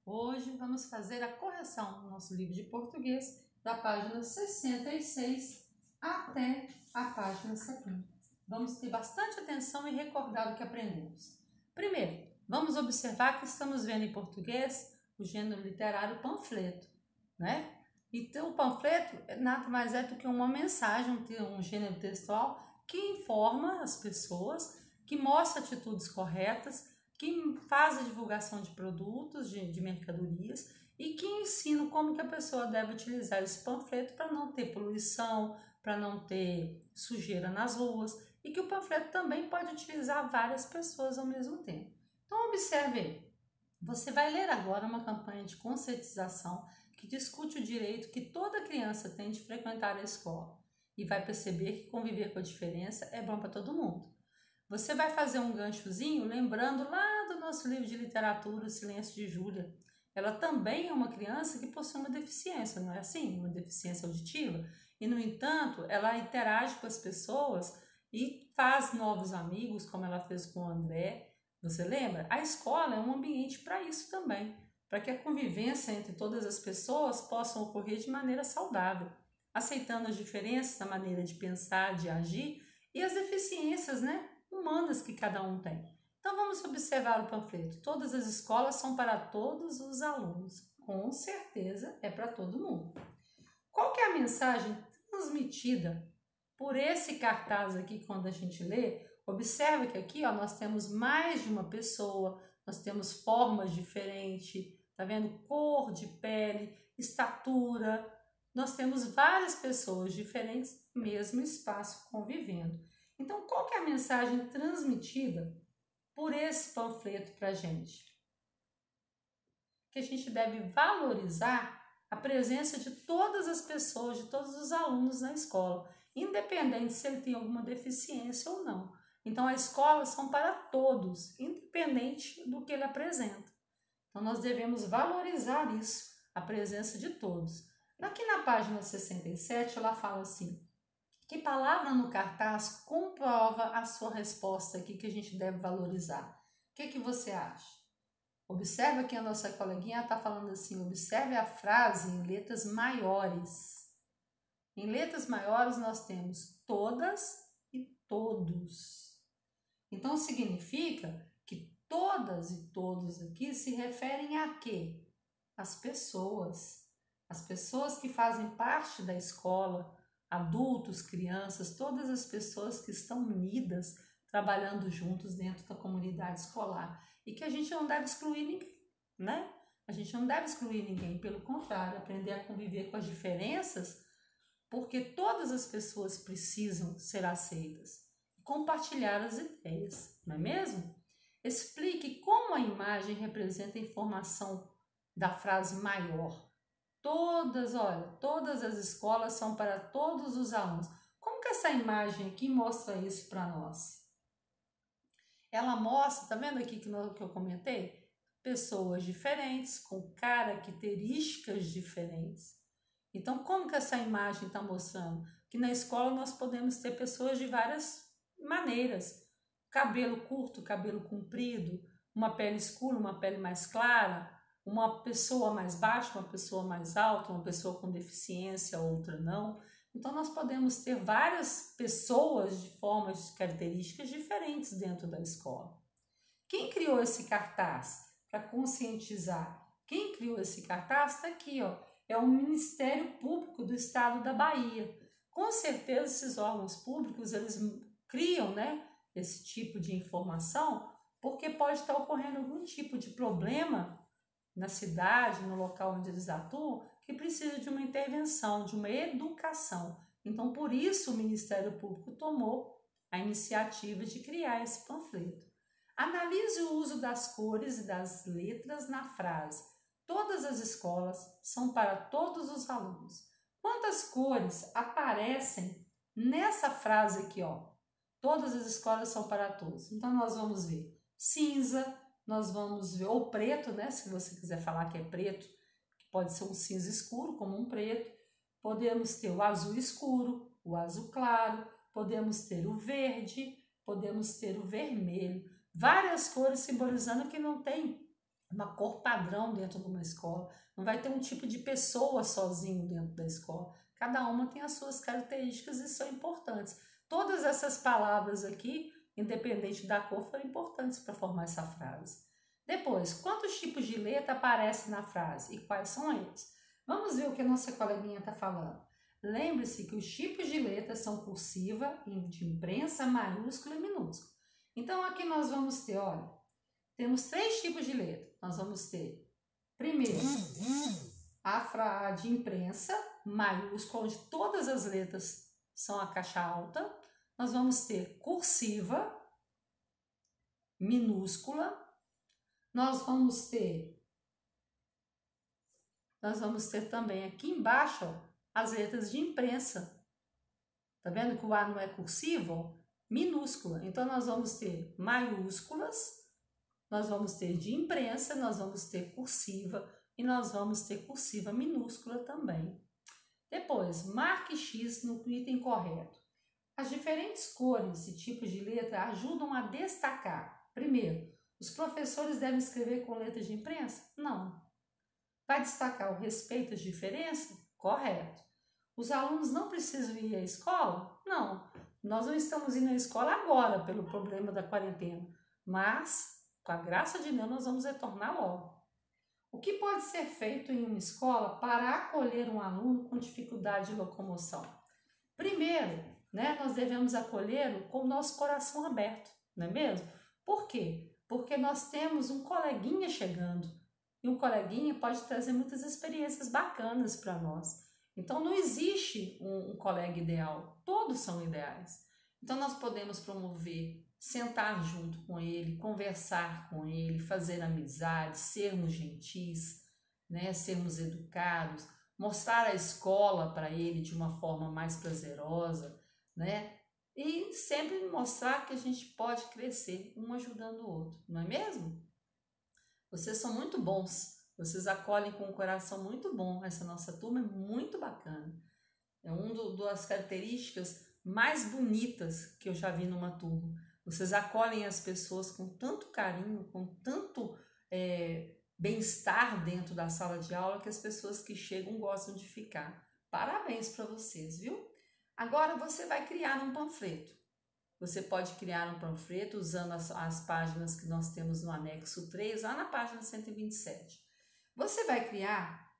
Hoje vamos fazer a correção no nosso livro de português da página 66 até a página 70. Vamos ter bastante atenção e recordar o que aprendemos. Primeiro, vamos observar que estamos vendo em português o gênero literário panfleto, né? Então, o panfleto nada mais é do que uma mensagem, um gênero textual que informa as pessoas, que mostra atitudes corretas, que faz a divulgação de produtos, de mercadorias e que ensina como que a pessoa deve utilizar esse panfleto para não ter poluição, para não ter sujeira nas ruas e que o panfleto também pode utilizar várias pessoas ao mesmo tempo. Então observe aí, você vai ler agora uma campanha de conscientização que discute o direito que toda criança tem de frequentar a escola e vai perceber que conviver com a diferença é bom para todo mundo. Você vai fazer um ganchozinho lembrando lá do nosso livro de literatura, O Silêncio de Júlia. Ela também é uma criança que possui uma deficiência, não é assim? Uma deficiência auditiva. E, no entanto, ela interage com as pessoas e faz novos amigos, como ela fez com o André. Você lembra? A escola é um ambiente para isso também, para que a convivência entre todas as pessoas possa ocorrer de maneira saudável, aceitando as diferenças na maneira de pensar, de agir e as deficiências, né, humanas que cada um tem. Então vamos observar o panfleto. Todas as escolas são para todos os alunos. Com certeza é para todo mundo. Qual que é a mensagem transmitida por esse cartaz aqui quando a gente lê? Observe que aqui nós temos mais de uma pessoa, nós temos formas diferentes, tá vendo? Cor de pele, estatura. Nós temos várias pessoas diferentes no mesmo espaço convivendo. Então, qual que é a mensagem transmitida por esse panfleto para a gente? Que a gente deve valorizar a presença de todas as pessoas, de todos os alunos na escola, independente se ele tem alguma deficiência ou não. Então, a escola são para todos, independente do que ele apresenta. Então, nós devemos valorizar isso, a presença de todos. Aqui na página 67, ela fala assim: que palavra no cartaz comprova a sua resposta aqui que a gente deve valorizar? O que você acha? Observa que a nossa coleguinha está falando assim, observe a frase em letras maiores. Em letras maiores nós temos todas e todos. Então significa que todas e todos aqui se referem a quê? As pessoas. As pessoas que fazem parte da escola, adultos, crianças, todas as pessoas que estão unidas, trabalhando juntos dentro da comunidade escolar. E que a gente não deve excluir ninguém, né? A gente não deve excluir ninguém, pelo contrário, aprender a conviver com as diferenças, porque todas as pessoas precisam ser aceitas e compartilhar as ideias, não é mesmo? Explique como a imagem representa a informação da frase maior. Todas, olha, todas as escolas são para todos os alunos. Como que essa imagem aqui mostra isso para nós? Ela mostra, tá vendo aqui que eu comentei? Pessoas diferentes, com características diferentes. Então, como que essa imagem está mostrando? Que na escola nós podemos ter pessoas de várias maneiras. Cabelo curto, cabelo comprido, uma pele escura, uma pele mais clara, uma pessoa mais baixa, uma pessoa mais alta, uma pessoa com deficiência, outra não. Então, nós podemos ter várias pessoas de formas, de características diferentes dentro da escola. Quem criou esse cartaz para conscientizar? Quem criou esse cartaz está aqui, ó. É o Ministério Público do Estado da Bahia. Com certeza, esses órgãos públicos, eles criam, né, esse tipo de informação, porque pode estar ocorrendo algum tipo de problema na cidade, no local onde eles atuam, que precisa de uma intervenção, de uma educação. Então, por isso, o Ministério Público tomou a iniciativa de criar esse panfleto. Analise o uso das cores e das letras na frase. Todas as escolas são para todos os alunos. Quantas cores aparecem nessa frase aqui, ó? Todas as escolas são para todos. Então, nós vamos ver cinza, nós vamos ver, ou preto, né? Se você quiser falar que é preto, que pode ser um cinza escuro, como um preto. Podemos ter o azul escuro, o azul claro, podemos ter o verde, podemos ter o vermelho. Várias cores simbolizando que não tem uma cor padrão dentro de uma escola, não vai ter um tipo de pessoa sozinho dentro da escola. Cada uma tem as suas características e são importantes. Todas essas palavras aqui, independente da cor, foram importantes para formar essa frase. Depois, quantos tipos de letra aparecem na frase e quais são eles? Vamos ver o que a nossa coleguinha está falando. Lembre-se que os tipos de letras são cursiva, de imprensa, maiúscula e minúscula. Então, aqui nós vamos ter, olha, temos 3 tipos de letra. Nós vamos ter, primeiro, a de imprensa, maiúscula, onde todas as letras são a caixa alta. Nós vamos ter cursiva, minúscula. Nós vamos ter também aqui embaixo, ó, as letras de imprensa. Tá vendo que o A não é cursivo? Minúscula. Então, nós vamos ter maiúsculas, nós vamos ter de imprensa, nós vamos ter cursiva e nós vamos ter cursiva minúscula também. Depois, marque X no item correto. As diferentes cores e tipos de letra ajudam a destacar. Primeiro, os professores devem escrever com letras de imprensa? Não. Vai destacar o respeito às diferenças? Correto. Os alunos não precisam ir à escola? Não. Nós não estamos indo à escola agora pelo problema da quarentena, mas, com a graça de Deus, nós vamos retornar logo. O que pode ser feito em uma escola para acolher um aluno com dificuldade de locomoção? Primeiro, nós devemos acolhê-lo com o nosso coração aberto, não é mesmo? Por quê? Porque nós temos um coleguinha chegando e um coleguinha pode trazer muitas experiências bacanas para nós. Então, não existe um colega ideal, todos são ideais. Então, nós podemos promover, sentar junto com ele, conversar com ele, fazer amizade, sermos gentis, sermos educados, mostrar a escola para ele de uma forma mais prazerosa, e sempre mostrar que a gente pode crescer, um ajudando o outro, não é mesmo? Vocês são muito bons, vocês acolhem com um coração muito bom, essa nossa turma é muito bacana. É uma das características mais bonitas que eu já vi numa turma. Vocês acolhem as pessoas com tanto carinho, com tanto bem-estar dentro da sala de aula que as pessoas que chegam gostam de ficar. Parabéns para vocês, viu? Agora você vai criar um panfleto. Você pode criar um panfleto usando as páginas que nós temos no anexo 3, lá na página 127. Você vai criar,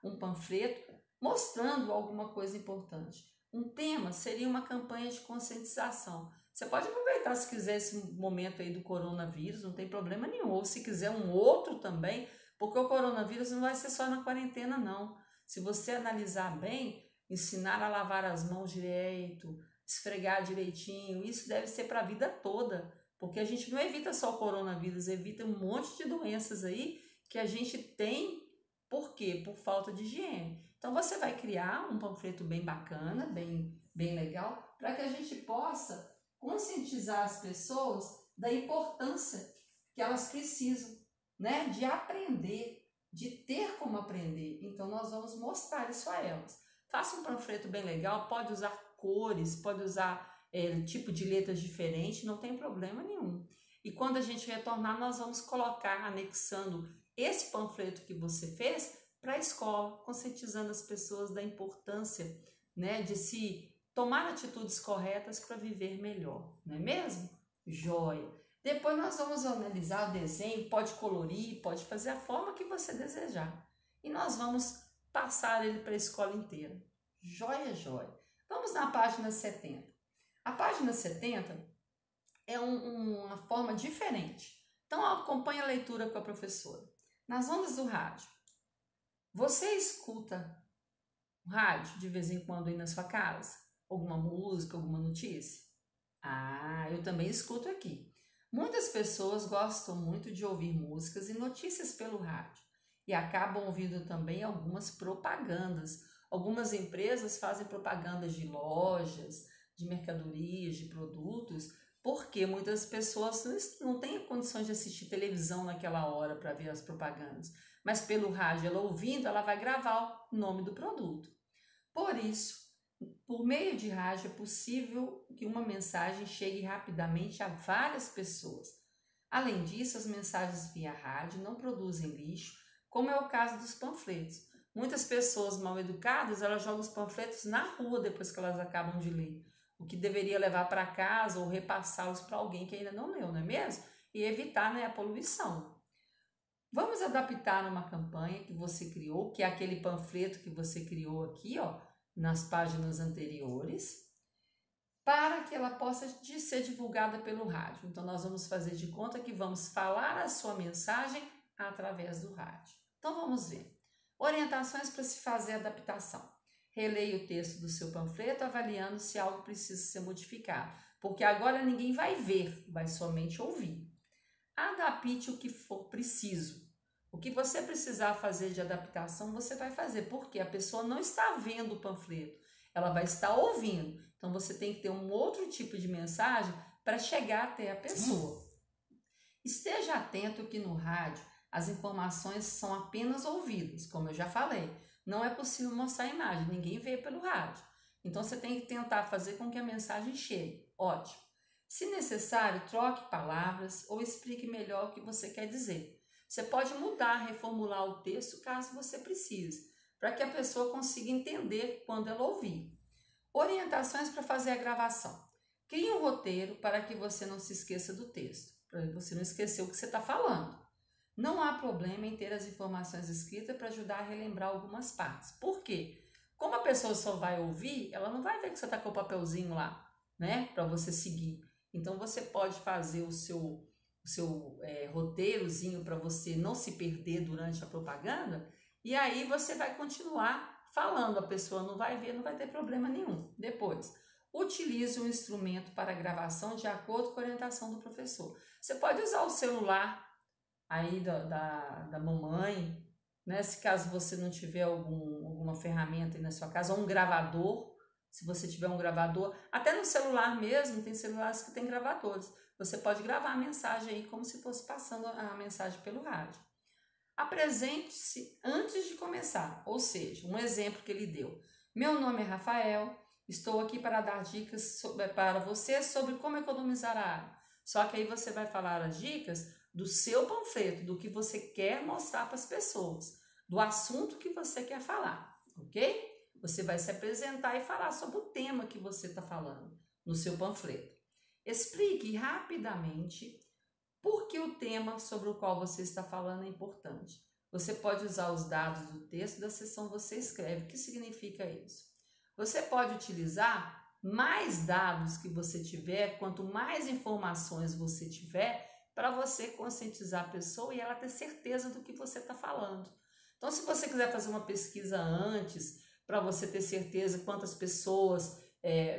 um panfleto mostrando alguma coisa importante. Um tema seria uma campanha de conscientização. Você pode aproveitar se quiser esse momento aí do coronavírus, não tem problema nenhum. Ou se quiser um outro também, porque o coronavírus não vai ser só na quarentena, não. Se você analisar bem, ensinar a lavar as mãos direito, esfregar direitinho, isso deve ser para a vida toda, porque a gente não evita só o coronavírus, evita um monte de doenças aí que a gente tem, por quê? Por falta de higiene. Então você vai criar um panfleto bem bacana, bem legal, para que a gente possa conscientizar as pessoas da importância que elas precisam, de aprender, de ter como aprender. Então nós vamos mostrar isso a elas. Faça um panfleto bem legal, pode usar cores, pode usar tipo de letras diferentes, não tem problema nenhum. E quando a gente retornar, nós vamos colocar, anexando esse panfleto que você fez para a escola, conscientizando as pessoas da importância, de se tomar atitudes corretas para viver melhor, não é mesmo? Joia! Depois nós vamos analisar o desenho, pode colorir, pode fazer a forma que você desejar. E nós vamos passar ele para a escola inteira. Joia, joia! Vamos na página 70. A página 70 é uma forma diferente. Então, acompanhe a leitura com a professora. Nas ondas do rádio, você escuta o rádio de vez em quando aí na sua casa? Alguma música, alguma notícia? Ah, eu também escuto aqui. Muitas pessoas gostam muito de ouvir músicas e notícias pelo rádio e acabam ouvindo também algumas propagandas. Algumas empresas fazem propagandas de lojas, de mercadorias, de produtos, porque muitas pessoas não têm condições de assistir televisão naquela hora para ver as propagandas. Mas pelo rádio, ela ouvindo, ela vai gravar o nome do produto. Por isso, por meio de rádio é possível que uma mensagem chegue rapidamente a várias pessoas. Além disso, as mensagens via rádio não produzem lixo, como é o caso dos panfletos. Muitas pessoas mal educadas, elas jogam os panfletos na rua depois que elas acabam de ler, o que deveria levar para casa ou repassá-los para alguém que ainda não leu, não é mesmo? E evitar, né, a poluição. Vamos adaptar uma campanha que você criou, que é aquele panfleto que você criou aqui, ó, nas páginas anteriores, para que ela possa ser divulgada pelo rádio. Então, nós vamos fazer de conta que vamos falar a sua mensagem através do rádio. Então, vamos ver. Orientações para se fazer a adaptação. Releia o texto do seu panfleto, avaliando se algo precisa ser modificado, porque agora ninguém vai ver, vai somente ouvir. Adapte o que for preciso. O que você precisar fazer de adaptação, você vai fazer, porque a pessoa não está vendo o panfleto, ela vai estar ouvindo. Então, você tem que ter um outro tipo de mensagem para chegar até a pessoa. Esteja atento que no rádio as informações são apenas ouvidas, como eu já falei. Não é possível mostrar a imagem, ninguém vê pelo rádio. Então, você tem que tentar fazer com que a mensagem chegue. Ótimo. Se necessário, troque palavras ou explique melhor o que você quer dizer. Você pode mudar, reformular o texto caso você precise, para que a pessoa consiga entender quando ela ouvir. Orientações para fazer a gravação. Crie um roteiro para que você não se esqueça do texto, para você não esquecer o que você está falando. Não há problema em ter as informações escritas para ajudar a relembrar algumas partes. Por quê? Como a pessoa só vai ouvir, ela não vai ver que você está com o papelzinho lá, né, para você seguir. Então, você pode fazer o seu roteirozinho para você não se perder durante a propaganda, e aí você vai continuar falando, a pessoa não vai ver, não vai ter problema nenhum. Depois, utilize um instrumento para gravação de acordo com a orientação do professor. Você pode usar o celular aí da mamãe, né? Se caso você não tiver alguma ferramenta aí na sua casa, ou um gravador, se você tiver um gravador, até no celular mesmo, tem celulares que tem gravadores. Você pode gravar a mensagem aí como se fosse passando a mensagem pelo rádio. Apresente-se antes de começar, ou seja, um exemplo que ele deu. Meu nome é Rafael, estou aqui para dar dicas para você sobre como economizar a água. Só que aí você vai falar as dicas do seu panfleto, do que você quer mostrar para as pessoas, do assunto que você quer falar, ok? Você vai se apresentar e falar sobre o tema que você está falando no seu panfleto. Explique rapidamente por que o tema sobre o qual você está falando é importante. Você pode usar os dados do texto da seção Você Escreve. O que significa isso? Você pode utilizar mais dados que você tiver, quanto mais informações você tiver, para você conscientizar a pessoa e ela ter certeza do que você está falando. Então, se você quiser fazer uma pesquisa antes, para você ter certeza quantas pessoas,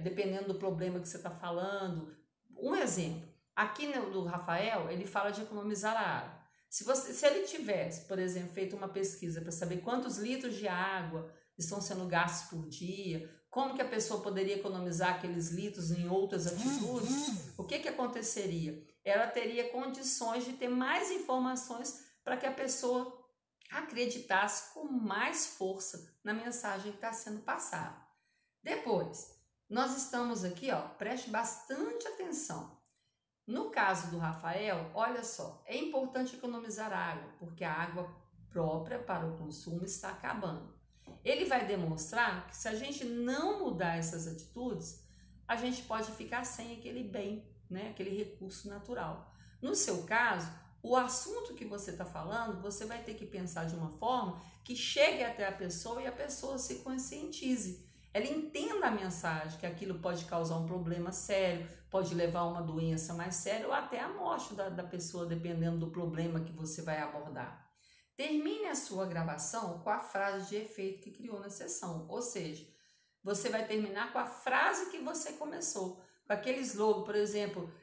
dependendo do problema que você está falando. Um exemplo. Aqui no Rafael, ele fala de economizar a água. Se ele tivesse, por exemplo, feito uma pesquisa para saber quantos litros de água estão sendo gastos por dia, como que a pessoa poderia economizar aqueles litros em outras atitudes, o que aconteceria? Ela teria condições de ter mais informações para que a pessoa acreditasse com mais força na mensagem que está sendo passada. Depois, nós estamos aqui, ó, preste bastante atenção. No caso do Rafael, olha só, é importante economizar água, porque a água própria para o consumo está acabando. Ele vai demonstrar que se a gente não mudar essas atitudes, a gente pode ficar sem aquele bem, né, aquele recurso natural. No seu caso, o assunto que você está falando, você vai ter que pensar de uma forma que chegue até a pessoa e a pessoa se conscientize. Ela entenda a mensagem, que aquilo pode causar um problema sério, pode levar a uma doença mais séria ou até a morte da pessoa, dependendo do problema que você vai abordar. Termine a sua gravação com a frase de efeito que criou na sessão, ou seja, você vai terminar com a frase que você começou, com aquele slogan, por exemplo,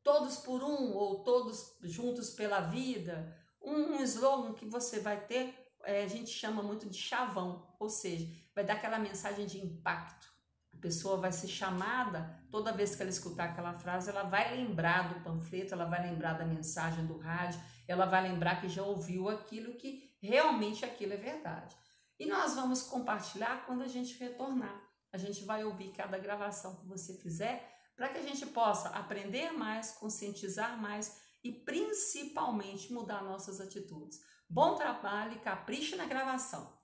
todos por um ou todos juntos pela vida, um slogan que você vai ter, a gente chama muito de chavão, ou seja, vai dar aquela mensagem de impacto. A pessoa vai ser chamada, toda vez que ela escutar aquela frase, ela vai lembrar do panfleto, ela vai lembrar da mensagem do rádio, ela vai lembrar que já ouviu aquilo, que realmente aquilo é verdade. E nós vamos compartilhar quando a gente retornar. A gente vai ouvir cada gravação que você fizer, para que a gente possa aprender mais, conscientizar mais e principalmente mudar nossas atitudes. Bom trabalho e capriche na gravação!